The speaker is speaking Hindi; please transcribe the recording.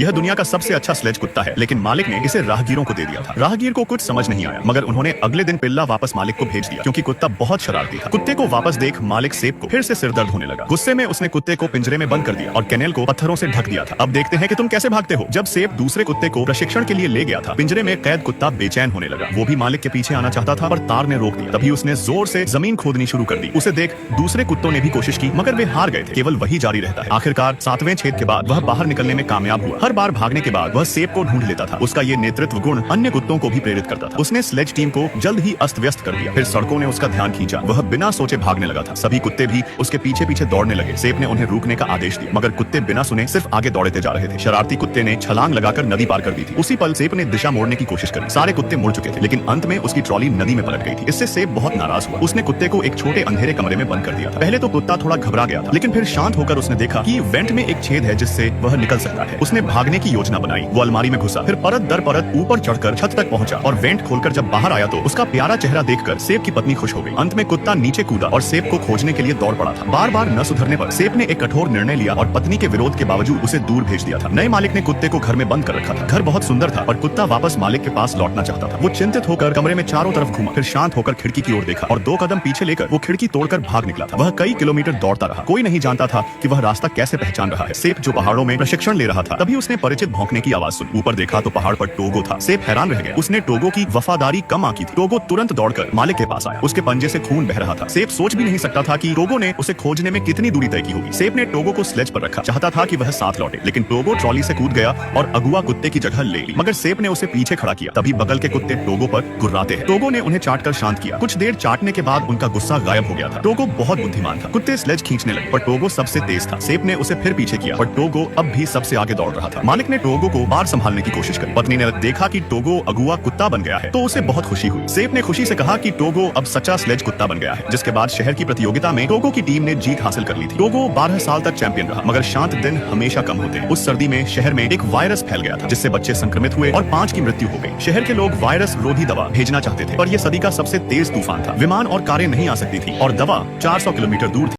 यह दुनिया का सबसे अच्छा स्लेज कुत्ता है, लेकिन मालिक ने इसे राहगीरों को दे दिया था। राहगीर को कुछ समझ नहीं आया, मगर उन्होंने अगले दिन पिल्ला वापस मालिक को भेज दिया, क्योंकि कुत्ता बहुत शरारती था। कुत्ते को वापस देख मालिक सेब को फिर से सिरदर्द होने लगा। गुस्से में उसने कुत्ते को पिंजरे में बंद कर दिया और केनेल को पत्थरों से ढक दिया था। अब देखते हैं कि तुम कैसे भागते हो। जब सेब दूसरे कुत्ते को प्रशिक्षण के लिए ले गया था, पिंजरे में कैद कुत्ता बेचैन होने लगा। वो भी मालिक के पीछे आना चाहता था, पर तार ने रोक दिया। तभी उसने जोर से जमीन खोदनी शुरू कर दी। उसे देख दूसरे कुत्तों ने भी कोशिश की, मगर वे हार गए थे। केवल वही जारी रहता है। आखिरकार 7वें छेद के बाद वह बाहर निकलने में कामयाब हुआ। हर बार भागने के बाद वह सेब को ढूंढ लेता था। उसका ये नेतृत्व गुण अन्य कुत्तों को भी प्रेरित करता था। उसने स्लेज टीम को जल्द ही अस्त व्यस्त कर दिया। फिर सड़कों ने उसका ध्यान खींचा। वह बिना सोचे भागने लगा था। सभी कुत्ते भी उसके पीछे पीछे दौड़ने लगे। सेब ने उन्हें रोकने का आदेश दिया, मगर कुत्ते बिना सुने सिर्फ आगे दौड़ते जा रहे थे। शरारती कुत्ते ने छलांग लगाकर नदी पार कर दी थी। उसी पल सेब ने दिशा मोड़ने की कोशिश करी। सारे कुत्ते मुड़ चुके थे, लेकिन अंत में उसकी ट्रॉली नदी में पलट गई थी। इससे सेब बहुत नाराज हुआ। उसने कुत्ते को एक छोटे अंधेरे कमरे में बंद कर दिया था। पहले तो कुत्ता थोड़ा घबरा गया था, लेकिन फिर शांत होकर उसने देखा कि वेंट में एक छेद है जिससे वह निकल सकता है। उसने भागने की योजना बनाई। वो अलमारी में घुसा, फिर परत दर परत ऊपर चढ़कर छत तक पहुंचा और वेंट खोलकर जब बाहर आया तो उसका प्यारा चेहरा देखकर सेब की पत्नी खुश हो गई। अंत में कुत्ता नीचे कूदा और सेब को खोजने के लिए दौड़ पड़ा था। बार बार न सुधरने पर सेब ने एक कठोर निर्णय लिया और पत्नी के विरोध के बावजूद उसे दूर भेज दिया था। नए मालिक ने कुत्ते को घर में बंद कर रखा था। घर बहुत सुंदर था, पर कुत्ता वापस मालिक के पास लौटना चाहता था। वो चिंतित होकर कमरे में चारों तरफ घूमा, फिर शांत होकर खिड़की की ओर देखा और 2 कदम पीछे लेकर वो खिड़की तोड़कर भाग निकला था। वह कई किलोमीटर दौड़ता रहा। कोई नहीं जानता था कि वह रास्ता कैसे पहचान रहा है। सेब जो पहाड़ों में प्रशिक्षण ले रहा था, तभी उसने परिचित भौंकने की आवाज सुनी। ऊपर देखा तो पहाड़ पर टोगो था। सेब हैरान रह गया। उसने टोगो की वफादारी कम आंकी थी। टोगो तुरंत दौड़कर मालिक के पास आया। उसके पंजे से खून बह रहा था। सेब सोच भी नहीं सकता था कि टोगो ने उसे खोजने में कितनी दूरी तय की होगी। सेब ने टोगो को स्लेज पर रखा, चाहता था कि वह साथ लौटे, लेकिन टोगो ट्रॉली से कूद गया और अगुआ कुत्ते की जगह ले ली। मगर सेब ने उसे पीछे खड़ा किया। तभी बगल के कुत्ते टोगो पर गुर्राते हैं। टोगो ने उन्हें चाटकर शांत किया। कुछ देर चाटने के बाद उनका गुस्सा गायब हो गया था। टोगो बहुत बुद्धिमान था। कुत्ते स्लेज खींचने लगे, पर टोगो सबसे तेज था। सेब ने उसे फिर पीछे किया, पर टोगो अब भी सबसे आगे दौड़ रहा था। मालिक ने टोगो को बार संभालने की कोशिश की। पत्नी ने देखा कि टोगो अगुआ कुत्ता बन गया है, तो उसे बहुत खुशी हुई। सेब ने खुशी से कहा कि टोगो अब सच्चा स्लेज कुत्ता बन गया है। जिसके बाद शहर की प्रतियोगिता में टोगो की टीम ने जीत हासिल कर ली थी। टोगो 12 साल तक चैंपियन रहा, मगर शांत दिन हमेशा कम होते हैं। उस सर्दी में शहर में एक वायरस फैल गया था, जिससे बच्चे संक्रमित हुए और 5 की मृत्यु हो गई। शहर के लोग वायरस विरोधी दवा भेजना चाहते थे, पर यह सदी का सबसे तेज तूफान था। विमान और कारें नहीं आ सकती थी और दवा 400 किलोमीटर दूर थी।